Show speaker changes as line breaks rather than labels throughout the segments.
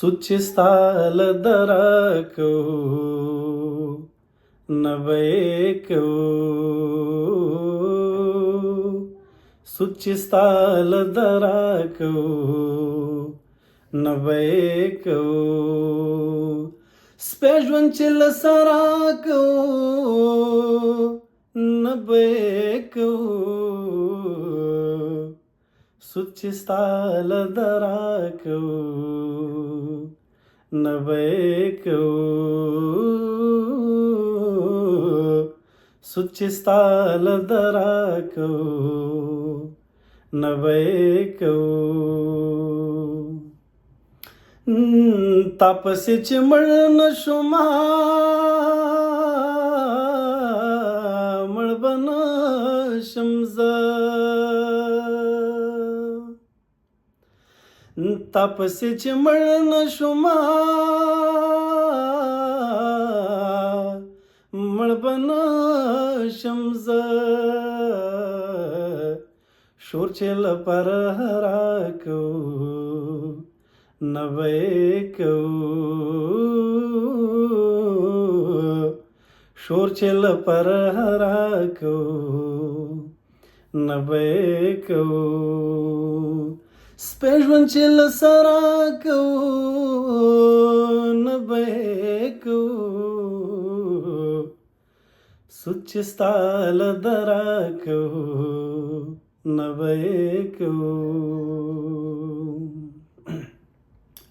सुचिस्ताल दराको नभएको सुचिस्ताल दराको नभएको स्पेजवंचिल सराको नभएको सुचिस्ताल दराको नभएको सुचिस्ताल दराको नभएको तापसी चिमळन शुमा मळबन शमज तापसी चिमळन शुमा मळबन शमज शोरचेल परहराको नभएको शोरचेल परहराको नभएको स्पेजवंचिल सराको नभएको सुचिस्ताल दराको नभएको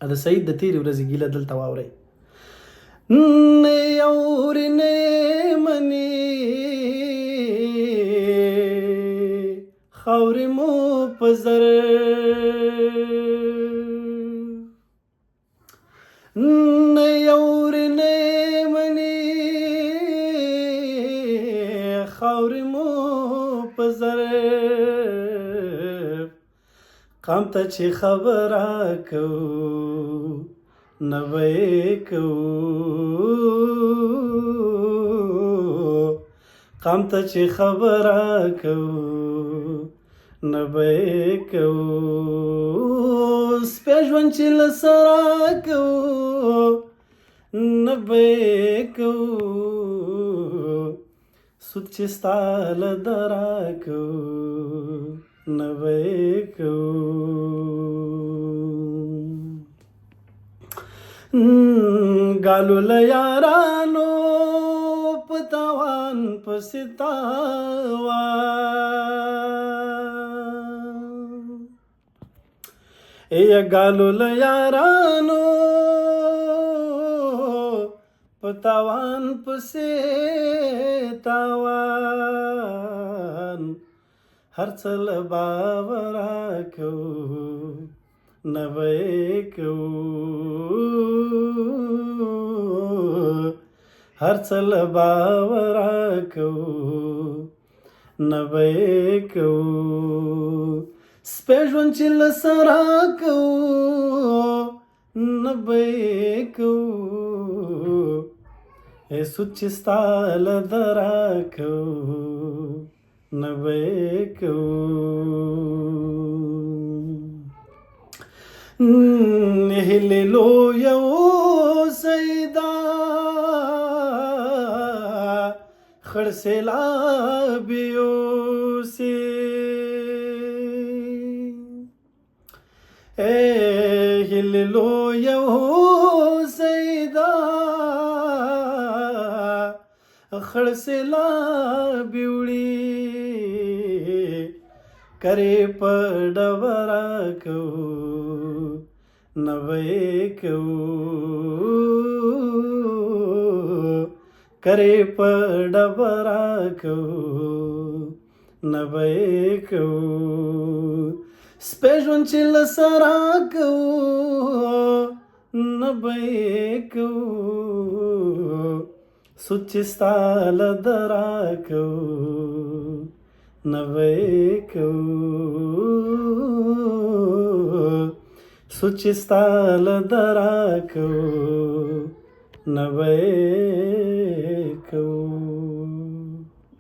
د سعید د تیرې ورځې ګیله دلته واورئ نه اورې نه منې خاورې مو په زر نه اورې نه منې خاورې مو په زر قام ته چې خبره کو نوې کو قام ته چې خبره کو نوې کو سپېژوند چې لسره کو نوې کو سود چې ستا له دره کو نوېکو गालू यारानो पतावान पसितावा ए गालू यारानो पतावान पसितावान हर्चल बावराको नभएको हर्चल बावराको नभएको स्पेजवंचिल सराको नभएको ए सुचिस्ताल दराको नभएको हिले लो यो सैदा खड़सेला बियोसी ए हिले लो यो सैदा खड़सेला बिउड़ी करे पडवराको नभएको करे पडवराको नभएको स्पेजवंचिल सराको नभएको सुचिस्ताल दराको नभएको सुचिस्ताल दराको नभएको